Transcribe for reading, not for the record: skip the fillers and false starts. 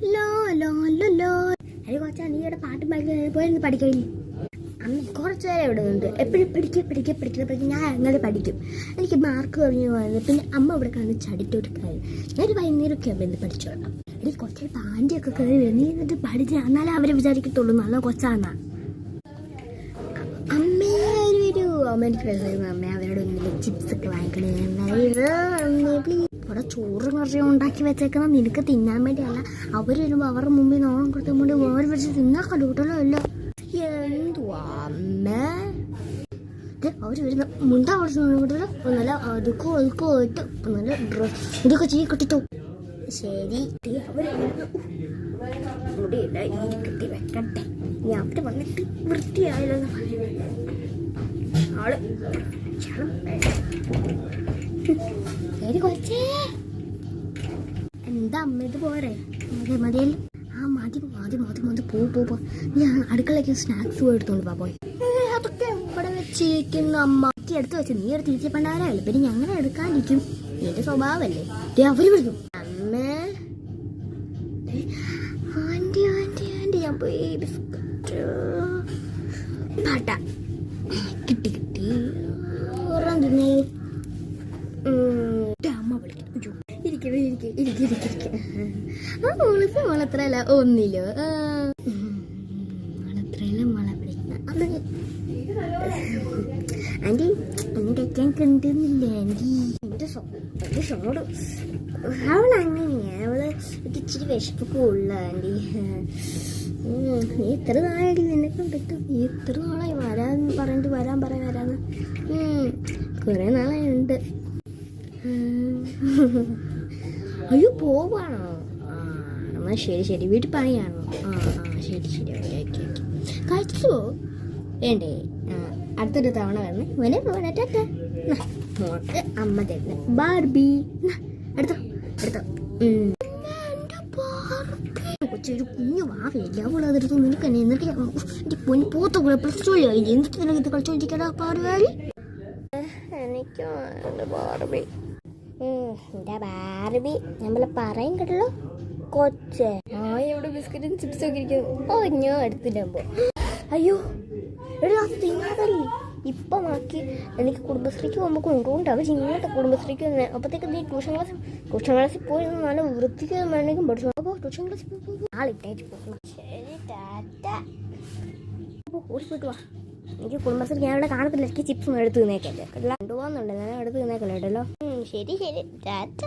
Law law law law. അരി കൊച്ചാ, നീ ഇവിടെ പാട്ടും പോയി പഠിക്കഴിഞ്ഞു. അമ്മ കുറച്ച് നേരം ഇവിടെ ഉണ്ട്. എപ്പോഴും പഠിക്കും. ഞാൻ അങ്ങനെ പഠിക്കും. എനിക്ക് മാർക്ക് കഴിഞ്ഞു പോയത്. പിന്നെ അമ്മ ഇവിടെ കാണുന്ന ചടിത്തോട്ട് കാര്യം. ഞാൻ വൈകുന്നേരമൊക്കെ ആവുമ്പോൾ പഠിച്ചോളാം. എനിക്ക് കുറച്ച് പാൻറ്റിയൊക്കെ കയറി വരും. നീ എന്നിട്ട് പഠിച്ച് എന്നാലേ അവരെ വിചാരിക്കത്തുള്ളൂ നല്ല കൊച്ചാന്നാ. അമ്മേ വരൂ. അമ്മ എനിക്ക് വിളിച്ചു. അമ്മ അവരോട് ഒന്നില്ല ചിപ്സ് ഒക്കെ വാങ്ങിക്കണേ. പ്ലീസ്. ഇവിടെ ചോറ് നിറയെ ഉണ്ടാക്കി വെച്ചേക്കണം. നിനക്ക് തിന്നാൻ വേണ്ടിയല്ല. അവർ വരുമ്പോൾ അവരുടെ മുമ്പിൽ നോളം കൊടുത്താൽ വേണ്ടി വേറെ വെച്ച് തിന്നാൻ കലൂട്ടലോ അല്ല. എന്തുവാ അമ്മ അവർ വരുന്ന മുണ്ട കൊടുത്തില്ല. നല്ല അതുക്കോ അതുക്കോ ഇട്ട് നല്ല ഡ്രസ് ഇതൊക്കെ ചെയ്യ കിട്ടിത്തോ. ശരി, അവർ മുടിയില്ല ഇരിക്കട്ടെ വെക്കട്ടെ. ഞാൻ അവര് വന്നിട്ട് വൃത്തിയായല്ലോ ആള്. ശരി കൊച്ചേ, എന്താ അമ്മ ഇത് പോരെ? മതിയല്ലോ. ആ മതി പോ. ഞാൻ അടുക്കളയ്ക്ക് സ്നാക്സ് പോയി എടുത്തോണ്ട് പോയി. അതൊക്കെ ഇവിടെ വെച്ചിരിക്കുന്നു അമ്മ. എടുത്ത് വെച്ച് നീ എടുത്ത് തിരിച്ചു പണ്ടാരല്ലേ. പിന്നെ ഞങ്ങൾ എടുക്കാണ്ടിരിക്കും. നിന്റെ സ്വഭാവമല്ലേ. അവര് വിളിക്കും അമ്മേ. ആന്റി ഞാൻ പോയി ബിസ്ക്കറ്റ് പാട്ട കിട്ടി അമ്മ വിളിക്കും. മോളെത്രയല്ല ഒന്നില്ലോ. മോളെത്രയല്ല മോളെ വിളിക്കുന്ന ആന്റി. എന്റെ അച്ഛൻ കണ്ടിരുന്നില്ലേ ആന്റി? എന്റെ സോട് അവളങ്ങനെയാ. അവള് ഇച്ചിരി വിശപ്പൊക്കെ ഉള്ള ആന്റി. നീ ഇത്ര നാളായി നിന്നെ കണ്ടിട്ട്. നീ ഇത്ര നാളായി വരാന്ന് പറഞ്ഞിട്ട് വരാന്ന് കുറെ നാളായി ഉണ്ട്. അയ്യോ പോവാണോ? എന്നാ ശരി വീട്ടിൽ പണിയാണോ? ശരി ഓക്കെ കഴിച്ചു വേണ്ടേ? അടുത്തൊരു തവണ വന്ന് മോൾക്ക് അമ്മ തരുന്ന ബാർബി എടുത്തോ. കൊച്ചൊരു കുഞ്ഞു വാവയില്ല. അവളതെടുത്തു നിനക്ക് തന്നെ. എന്നിട്ട് എന്റെ പൊന്നു പോത്ത കൂടെ പ്ലസ് എന്നിട്ട് നിനക്ക് ഇത് കളിച്ചോണ്ടിരിക്കടാ പാർബി. എനിക്കും ബാർബി. എന്റെ ബാർബി നമ്മളെ പറയും കേട്ടല്ലോ കൊച്ചേ. ഇവിടെ ബിസ്ക്കറ്റും ചിപ്സും ഒക്കെ ഇരിക്കുന്നു. ഞാൻ എടുത്തിട്ടാകുമ്പോ അയ്യോ തിന്നാതല്ലേ. ഇപ്പം ആക്കി എനിക്ക് കുടുംബശ്രീക്ക് പോകുമ്പോൾ കൊണ്ടുപോകണ്ട. അവർ ഇങ്ങോട്ട് കുടുംബശ്രീക്ക് തന്നെ. അപ്പോഴത്തേക്ക് നീ ട്യൂഷൻ ക്ലാസ്സിൽ പോയി നല്ല വൃത്തിക്ക് വേണമെങ്കിൽ പഠിച്ചു. അപ്പോൾ ട്യൂഷൻ ക്ലാസ്സിൽ പോയി ആളിട്ടായിട്ട് പോകണം. ശരി ടാറ്റ. അപ്പോൾ ഓടിപ്പോയിട്ട് വാ. എനിക്ക് കുടുംബശ്രീ ഞാൻ ഇവിടെ കാണത്തില്ല. എനിക്ക് ചിപ്സും എടുത്ത് തിന്നേക്കല്ലേ. കൊണ്ടുപോകാന്നുണ്ട്. ഞാൻ എടുത്ത് തിന്നേക്കല്ലോ കേട്ടല്ലോ. ശരി ടാറ്റ.